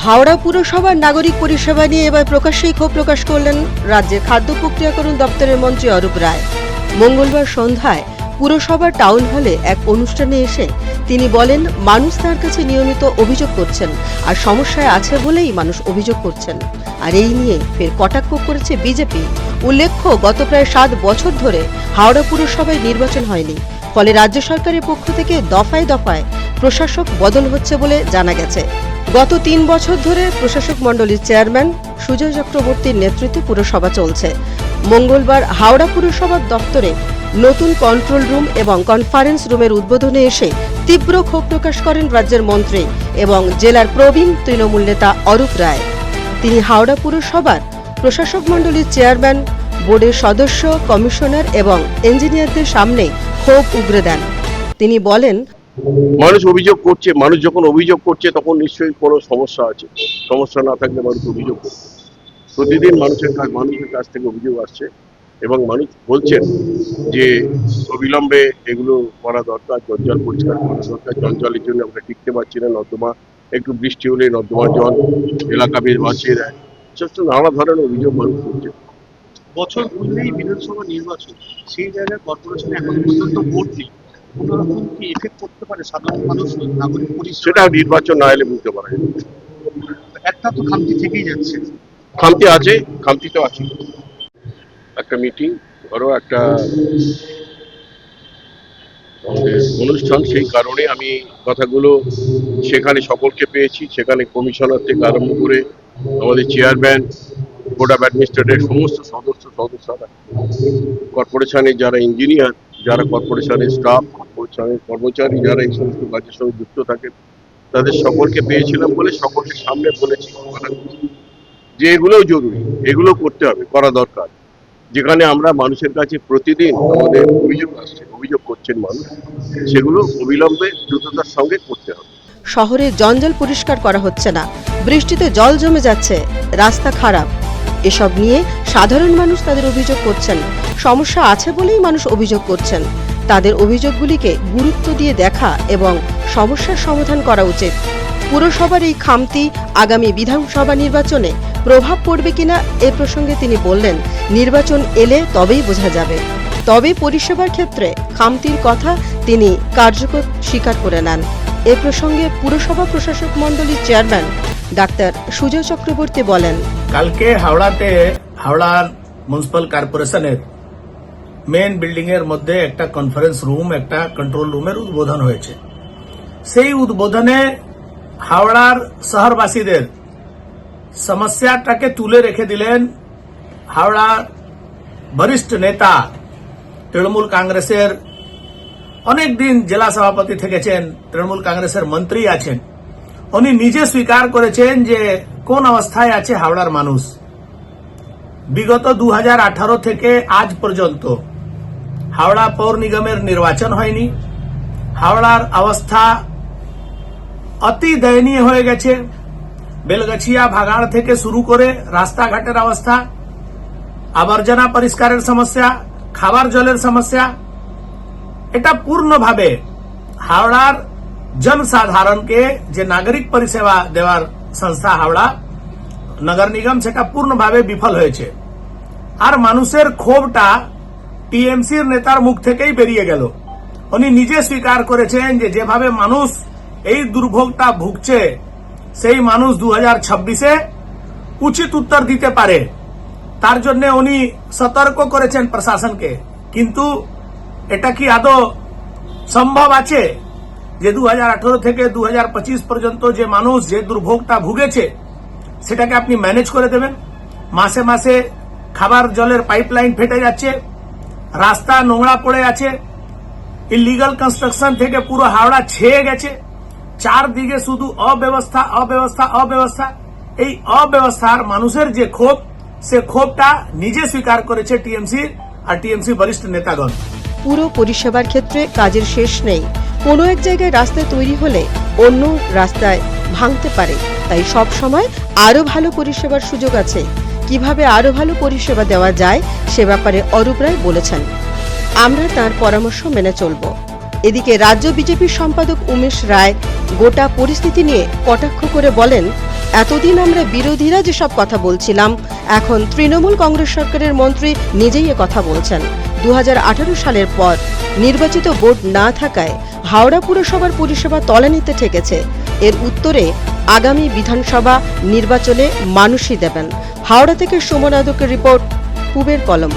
হাওড়া পুরসভার নাগরিক পরিষেবা নিয়ে এবার প্রকাশ্যেই ক্ষোভ প্রকাশ করলেন রাজ্যের খাদ্য প্রক্রিয়াকরণ দপ্তরের মন্ত্রী অরূপ রায়। মঙ্গলবার সন্ধ্যায় পুরসভার টাউন হলে এক অনুষ্ঠানে এসে তিনি বলেন, মানুষ তার কাছে নিয়মিত অভিযোগ করছেন আর সমস্যায় আছে বলেই মানুষ অভিযোগ করছেন। আর এই নিয়ে ফের কটাক্ষ করেছে বিজেপি। উল্লেখ্য, গত প্রায় 7 বছর ধরে হাওড়া পুরসভায় নির্বাচন হয়নি, ফলে রাজ্য সরকারের পক্ষ থেকে দফায় দফায় প্রশাসক বদল হচ্ছে বলে জানা গেছে। গত 3 বছর ধরে প্রশাসক মণ্ডলীর চেয়ারম্যান সুজয় চক্রবর্তীর নেতৃত্বে পুরসভা চলছে। মঙ্গলবার হাওড়া পুরসভার দপ্তরে নতুন কন্ট্রোল রুম এবং কনফারেন্স রুমের উদ্বোধনে এসে তীব্র ক্ষোভ প্রকাশ করেন রাজ্যের মন্ত্রী এবং জেলার প্রবীণ তৃণমূল নেতা অরূপ রায়। তিনি হাওড়া পুরসভার প্রশাসক মণ্ডলীর চেয়ারম্যান, বোর্ডের সদস্য, কমিশনার এবং ইঞ্জিনিয়ারদের সামনে ক্ষোভ উগরে দেন। তিনি বলেন, মানুষ অভিযোগ করছে, মানুষ যখন অভিযোগ করছে তখন নিশ্চয়ই কোনো সমস্যা আছে। সমস্যা না থাকলে মানুষ অভিযোগ করছে। প্রতিদিন মানুষের কাছ থেকে অভিযোগ আসছে এবং মানুষ বলছেন যে অবিলম্বে এগুলো করা দরকার, জঞ্জাল পরিষ্কার করা দরকার। জঞ্জালের জন্য আমরা টিকতে পারছি না, নর্দমা একটু বৃষ্টি হলে নর্দমা জল এলাকা বেশ ভাসিয়ে দেয়। নানা ধরনের অভিযোগ মানুষ করছে। বছর ঘুরলেই বিধানসভা নির্বাচন, সেই জায়গায় কর্পোরেশনে এখন পর্যন্ত ভোট নেই। কোনোরকম কি এফেক্ট করতে পারে সাধারণ মানুষ, নাগরিক পরিষেবা? সেটা নির্বাচন না এলে বুঝতে পারা যাবে। একটা তো খামতি থেকেই যাচ্ছে। খামতি আছে, খামতি তো আছে। একটা মিটিং, ধরো একটা অনুষ্ঠান, সেই কারণে আমি কথাগুলো সেখানে সকলকে পেয়েছি। সেখানে কমিশনার থেকে আরম্ভ করে আমাদের চেয়ারম্যান, বোর্ড অফ অ্যাডমিনিস্ট্রেটর, সমস্ত সদস্যরা, কর্পোরেশনের যারা ইঞ্জিনিয়ার, যারা কর্পোরেশনের স্টাফ, কর্পোরেশনের কর্মচারী, যারা এই সমস্ত কাজের সঙ্গে যুক্ত থাকে, তাদের সকলকে পেয়েছিলাম বলে সকলের সামনে বলেছি যে এগুলোও জরুরি, এগুলো করতে হবে, করা দরকার। যেখানে আমরা মানুষের কাছে প্রতিদিন আমাদের অভিযোগ আসছে, অভিযোগ করছেন মানুষ, সেগুলো অবিলম্বে দ্রুততার সঙ্গে করতে হবে। শহরে জঞ্জাল পরিষ্কার করা হচ্ছে না, বৃষ্টিতে জল জমে যাচ্ছে, রাস্তা খারাপ, এসব নিয়ে সাধারণ মানুষ তাদের অভিযোগ করছেন। সমস্যা আছে বলেই মানুষ অভিযোগ করছেন। তাদের অভিযোগগুলিকে গুরুত্ব দিয়ে দেখা এবং সমস্যার সমাধান করা উচিত। পুরসভার এই খামতি আগামী বিধানসভা নির্বাচনে প্রভাব পড়বে কিনা এ প্রসঙ্গে তিনি বললেন, নির্বাচন এলে তবেই বোঝা যাবে। তবে পরিষেবার ক্ষেত্রে খামতির কথা তিনি কার্যকর স্বীকার করে নেন। এ প্রসঙ্গে পুরসভা প্রশাসক মণ্ডলীর চেয়ারম্যান ডাক্তার সুজয় চক্রবর্তী বলেন, কালকে হাওড়াতে হাওড়ার মিউনিসিপাল কর্পোরেশনের মেন বিল্ডিং এর মধ্যে একটা কনফারেন্স রুম, একটা কন্ট্রোল রুমের উদ্বোধন হয়েছে। সেই উদ্বোধনে হাওড়ার শহরবাসীদের সমস্যাটাকে তুলে রেখে দিলেন হাওড়ার বরিষ্ঠ নেতা, তৃণমূল কংগ্রেসের অনেকদিন জেলা সভাপতি থেকেছেন, তৃণমূল কংগ্রেসের মন্ত্রী আছেন। উনি নিজে স্বীকার করেছেন যে কোন অবস্থায় আছে হাওড়ার মানুষ। বিগত 2018 থেকে আজ পর্যন্ত হাওড়া পৌর নিগমের নির্বাচন হয়নি। হাওড়ার অবস্থা অতি দয়নীয় হয়ে গেছে। বেলগাছিয়া ভাগাড় থেকে শুরু করে রাস্তাঘাটের অবস্থা, আবর্জনা পরিষ্কারের সমস্যা, খাবার জলের সমস্যা, এটা পূর্ণভাবে হাওড়ার জনসাধারণকে যে নাগরিক পরিষেবা দেওয়ার সংস্থা হাওড়া নগর নিগম, সেটা পূর্ণভাবে বিফল হয়েছে। আর মানুষের ক্ষোভটা টিএমসির নেতার মুখ থেকেই বেরিয়ে গেল। উনি নিজে স্বীকার করেছেন যে যেভাবে মানুষ এই দুর্ভোগটা ভুগছে, সেই মানুষ 2026-এ উচিত উত্তর দিতে পারে। তার জন্য উনি সতর্ক করেছেন প্রশাসনকে। কিন্তু এটা কি আদৌ সম্ভব আছে যে 2018 থেকে 2025 পর্যন্ত যে মানুষ যে দুর্ভোগটা ভুগেছে সেটাকে আপনি ম্যানেজ করে দেবেন? মাসে মাসে খাবার জলের পাইপলাইন ফেটে যাচ্ছে, রাস্তা নোংরা পড়ে আছে, ইলিগাল কনস্ট্রাকশন থেকে পুরো হাওড়া ছেয়ে গেছে, চারদিকে শুধু অব্যবস্থা অব্যবস্থা অব্যবস্থা। এই অব্যবস্থার মানুষের যে ক্ষোভ, সে ক্ষোভটা নিজে স্বীকার করেছে টিএমসি আর টিএমসি বরিষ্ঠ নেতাগণ। পুরো পরিষেবার ক্ষেত্রে কাজের শেষ নেই। কোনো এক জায়গায় রাস্তা তৈরি হলে অন্য রাস্তায় ভাঙতে পারে, তাই সব সময় আরো ভালো পরিষেবার সুযোগ আছে। কিভাবে আরো ভালো পরিষেবা দেওয়া যায় সে ব্যাপারে অরূপ রায় বলেছেন, আমরা তার পরামর্শ মেনে চলব। এদিকে রাজ্য বিজেপির সম্পাদক উমেশ রায় গোটা পরিস্থিতি নিয়ে কটাক্ষ করে বলেন, এতদিন আমরা বিরোধীরা যেসব কথা বলছিলাম, এখন তৃণমূল কংগ্রেস সরকারের মন্ত্রী নিজেই এ কথা বলছেন। 2018 সালের পর নির্বাচিত বোর্ড না থাকায় হাওড়া পুরসভার পরিষেবা তলানিতে ঠেকেছে। এর উত্তরে আগামী বিধানসভা নির্বাচনে মানুষই দেবেন। হাওড়া থেকে সুমন আদকের রিপোর্ট, পূবের কলম।